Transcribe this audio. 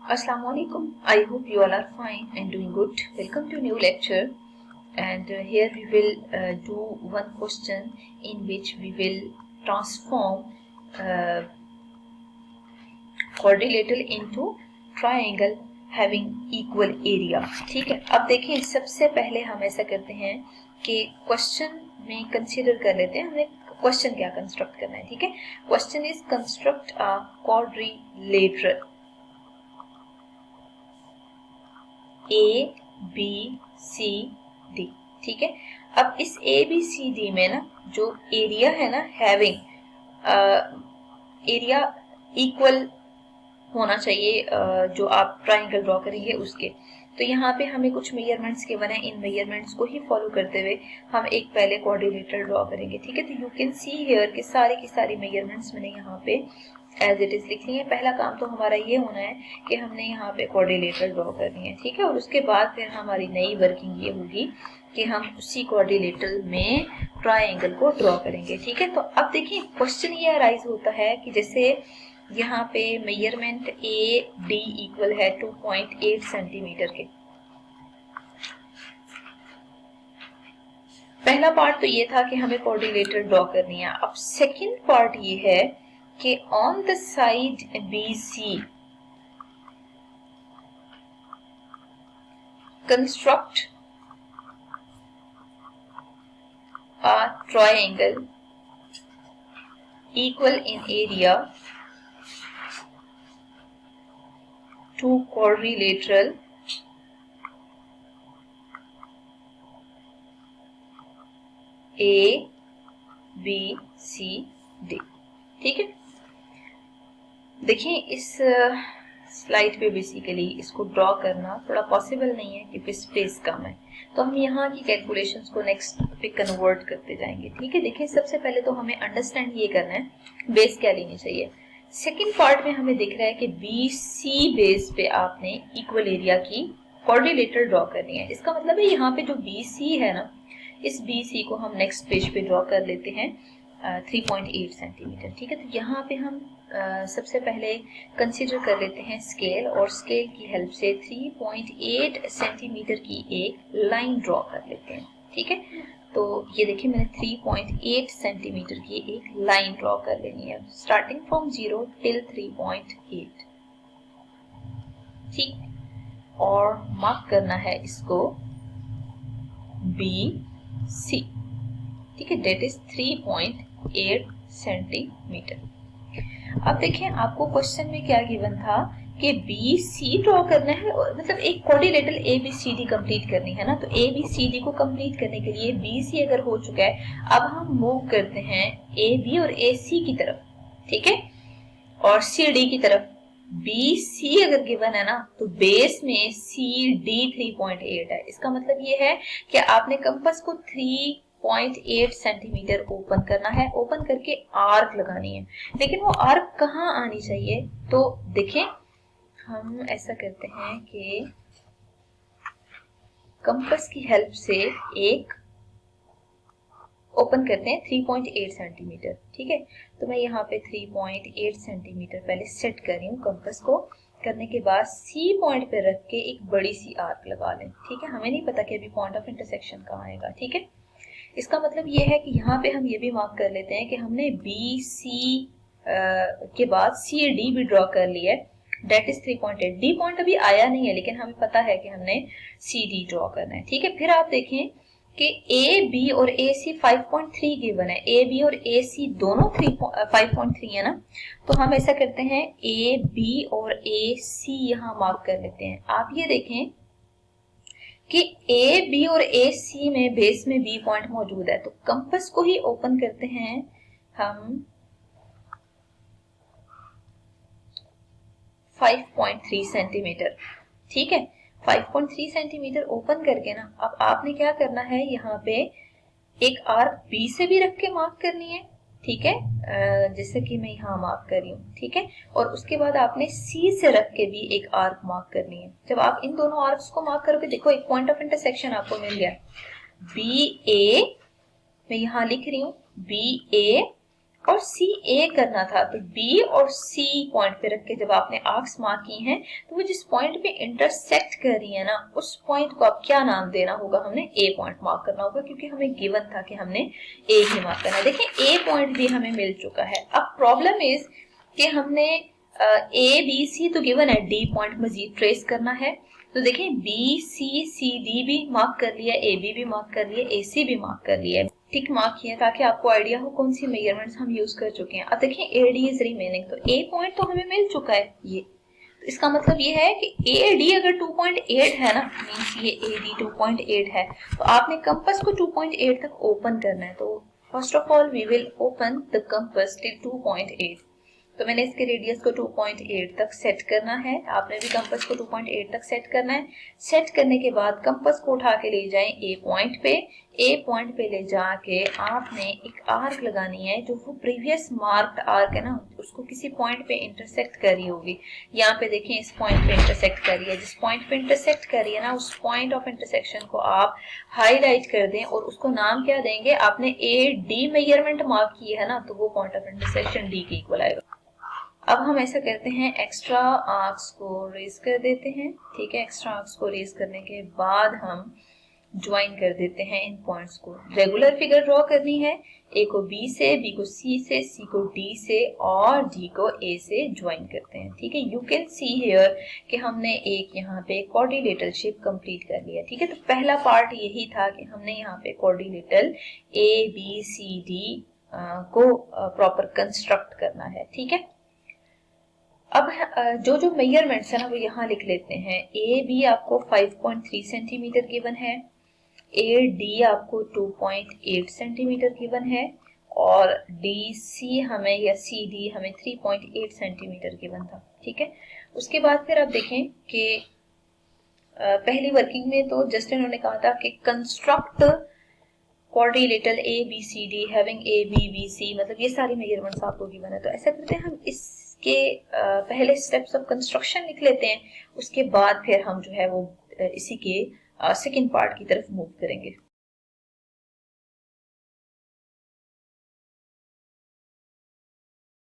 Assalamu alaikum. I hope you all are fine and doing good. Welcome to new lecture, and here we will do one question in which we will transform quadrilateral into triangle having equal area. ठीक है, अब देखिए सबसे पहले हम ऐसा करते हैं कि क्वेश्चन में कंसीडर कर लेते हैं हमें क्वेश्चन क्या कंस्ट्रक्ट करना है. ठीक है, question is construct a quadrilateral A B C D. ठीक है, अब इस A B C D में ना जो एरिया है ना हैविंग एरिया इक्वल होना चाहिए जो आप ट्राइंगल ड्रॉ करेंगे उसके. तो यहाँ पे हमें कुछ मेजरमेंट्स के बना है, इन मेजरमेंट्स को ही फॉलो करते हुए हम एक पहले क्वाड्रिलेटरल ड्रॉ करेंगे. ठीक है, तो यू कैन सी हियर कि सारे की सारी मेजरमेंट्स मैंने यहाँ पे एज इट इज लिखनी है. पहला काम तो हमारा ये होना है कि हमने यहाँ पे क्वाड्रिलेटरल ड्रॉ करनी है. ठीक है, और उसके बाद फिर हमारी नई वर्किंग ये होगी कि हम उसी क्वाड्रिलेटरल में ट्राइंगल को ड्रॉ करेंगे. ठीक है, तो अब देखिए क्वेश्चन ये अराइज होता है कि जैसे यहाँ पे मेजरमेंट ए डी इक्वल है 2.8 सेंटीमीटर के. पहला पार्ट तो ये था कि हमें क्वाड्रिलेटरल ड्रॉ करनी है. अब सेकंड पार्ट ये है कि on the side BC construct a triangle equal in area to quadrilateral A B C D. ठीक है, देखिए इस स्लाइड पे बेसिकली इसको ड्रॉ करना थोड़ा पॉसिबल नहीं है क्योंकि स्पेस कम है, तो हम यहाँ की कैलकुलेशंस को नेक्स्ट पे कन्वर्ट करते जाएंगे. ठीक है, देखिए सबसे पहले तो हमें अंडरस्टैंड ये करना है बेस क्या लेनी चाहिए. सेकंड पार्ट में हमें दिख रहा है कि BC बेस पे आपने इक्वल एरिया की क्वाड्रिलेटरल ड्रॉ करनी है. इसका मतलब है यहाँ पे जो BC है ना, इस BC को हम नेक्स्ट पेज पे ड्रॉ कर लेते हैं 3.8 सेंटीमीटर. ठीक है, तो यहाँ पे हम सबसे पहले कंसीडर कर लेते हैं स्केल, और स्केल की हेल्प से 3.8 सेंटीमीटर की एक लाइन ड्रॉ कर लेते हैं. ठीक है, तो ये देखिए मैंने 3.8 सेंटीमीटर की एक लाइन ड्रॉ कर लेनी है स्टार्टिंग फ्रॉम 0 टिल 3.8. ठीक, और मार्क करना है इसको BC. ठीक है, डेट इज 3.8 सेंटीमीटर. अब देखें आपको क्वेश्चन में क्या गिवन था कि BC ड्रॉ करना है, मतलब एक क्वाड्रिलेटरल ABCD कंप्लीट करनी है ना. तो ABCD को कंप्लीट करने के लिए BC अगर हो चुका है, अब हम मूव करते हैं AB और AC की तरफ. ठीक है, और CD की तरफ. BC अगर गिवन है ना तो बेस में CD 3.8 है. इसका मतलब ये है कि आपने कंपास को 3.8 सेंटीमीटर ओपन करना है. ओपन करके आर्क लगानी है, लेकिन वो आर्क कहाँ आनी चाहिए. तो देखें हम ऐसा करते हैं कि कंपास की हेल्प से एक ओपन करते हैं 3.8 सेंटीमीटर. ठीक है, तो मैं यहाँ पे 3.8 सेंटीमीटर पहले सेट कर रही हूँ. कंपास को करने के बाद C पॉइंट पे रख के एक बड़ी सी आर्क लगा लें. ठीक है, हमें नहीं पता कि अभी पॉइंट ऑफ इंटरसेक्शन कहाँ आएगा. ठीक है, इसका मतलब ये है कि यहाँ पे हम ये भी मार्क कर लेते हैं कि हमने BC के बाद CD भी ड्रॉ कर लिया है, डेट इज 3.8. D पॉइंट अभी आया नहीं है, लेकिन हमें पता है कि हमने CD ड्रॉ करना है. ठीक है, फिर आप देखें कि AB और AC 5.3 गिवन है. AB और AC दोनों 5.3 है ना, तो हम ऐसा करते हैं AB और AC यहाँ मार्क कर लेते हैं. आप ये देखें कि AB और AC में बेस में B पॉइंट मौजूद है, तो कंपास को ही ओपन करते हैं हम 5.3 सेंटीमीटर. ठीक है, 5.3 सेंटीमीटर ओपन करके ना अब आपने क्या करना है, यहाँ पे एक आर्क B से भी रख के मार्क करनी है. ठीक है, जैसे कि मैं यहाँ मार्क कर रही हूँ. ठीक है, और उसके बाद आपने C से रख के भी एक आर्क मार्क करनी है. जब आप इन दोनों आर्क्स को मार्क करोगे, देखो एक पॉइंट ऑफ इंटरसेक्शन आपको मिल गया. BA मैं यहाँ लिख रही हूँ BA और सी ए करना था, तो बी और सी पॉइंट पे रख के जब आपने आर्क्स मार्क की हैं तो वो जिस पॉइंट पे इंटरसेक्ट कर रही है ना, उस पॉइंट को आप क्या नाम देना होगा, हमने ए पॉइंट मार्क करना होगा, क्योंकि हमें गिवन था कि हमने ए ही मार्क करना है। देखिए ए पॉइंट भी हमें मिल चुका है। अब प्रॉब्लम इज कि हमने ए बी सी तो गिवन है, डी पॉइंट मजीद ट्रेस करना है। तो देखें बी सी सी डी भी मार्क कर लिया, ए बी भी मार्क कर लिया, ए सी भी मार्क कर लिया, टिक मार्क किया ताकि आपको आइडिया हो कौन सी मेजरमेंट्स हम यूज कर चुके हैं। अब देखें ए डी इज रिमेनिंग, तो ए पॉइंट तो हमें मिल चुका है ये, तो इसका मतलब ये है कि ए डी अगर 2.8 है ना, मीन्स ये ए डी 2.8 है, तो आपने कंपास को 2.8 तक ओपन करना है। तो first of all we will open the compass till 2.8। तो मैंने इसके रेडियस को 2.8 तक सेट करना है, आपने भी कंपास को 2.8 तक सेट करना है। सेट करने के बाद कंपास को उठा के ले जाएं ए पॉइंट पे, ए पॉइंट पे ले जाके आपने एक आर्क लगानी है, जो वो प्रीवियस मार्क्ड आर्क है ना, उसको किसी पॉइंट पे इंटरसेक्ट कर रही होगी। यहाँ पे देखें इस पॉइंट पे इंटरसेक्ट कर रही है, जिस पॉइंट पे इंटरसेक्ट कर रही है ना, उस पॉइंट ऑफ इंटरसेक्शन को आप हाईलाइट कर दें और उसको नाम क्या देंगे, आपने ए डी मेजरमेंट मार्क की है ना, तो वो पॉइंट ऑफ इंटरसेक्शन डी के इक्वल आएगा। अब हम ऐसा करते हैं, एक्स्ट्रा आर्क्स को रेज कर देते हैं, ठीक है। एक्स्ट्रा आर्क्स को रेज करने के बाद हम ज्वाइन कर देते हैं इन पॉइंट्स को। रेगुलर फिगर ड्रॉ करनी है, ए को बी से, बी को सी से, सी को डी से और डी को ए से ज्वाइन करते हैं, ठीक है। यू कैन सी हियर कि हमने एक यहाँ पे कोऑर्डिनेटर शेप कंप्लीट कर लिया, ठीक है। तो पहला पार्ट यही था कि हमने यहाँ पे coordinator A B C D को प्रॉपर कंस्ट्रक्ट करना है, ठीक है। अब जो जो मेजरमेंट्स है ना वो यहाँ लिख लेते हैं। ए बी आपको 5.3 सेंटीमीटर गिवन है, ए डी आपको 2.8 सेंटीमीटर गिवन है और डी सी हमें या सी डी हमें 3.8 सेंटीमीटर गिवन था, ठीक है। उसके बाद फिर आप देखें कि पहली वर्किंग में तो जस्ट इन्होंने कहा था कि construct quadrilateral A B C D having A B B C, मतलब ये सारी मेजरमेंट्स आपको गिवन है। तो ऐसा करते हैं, हम इसके पहले स्टेप्स ऑफ कंस्ट्रक्शन लिख लेते हैं, उसके बाद फिर हम जो है वो इसी के सेकंड पार्ट की तरफ मूव करेंगे।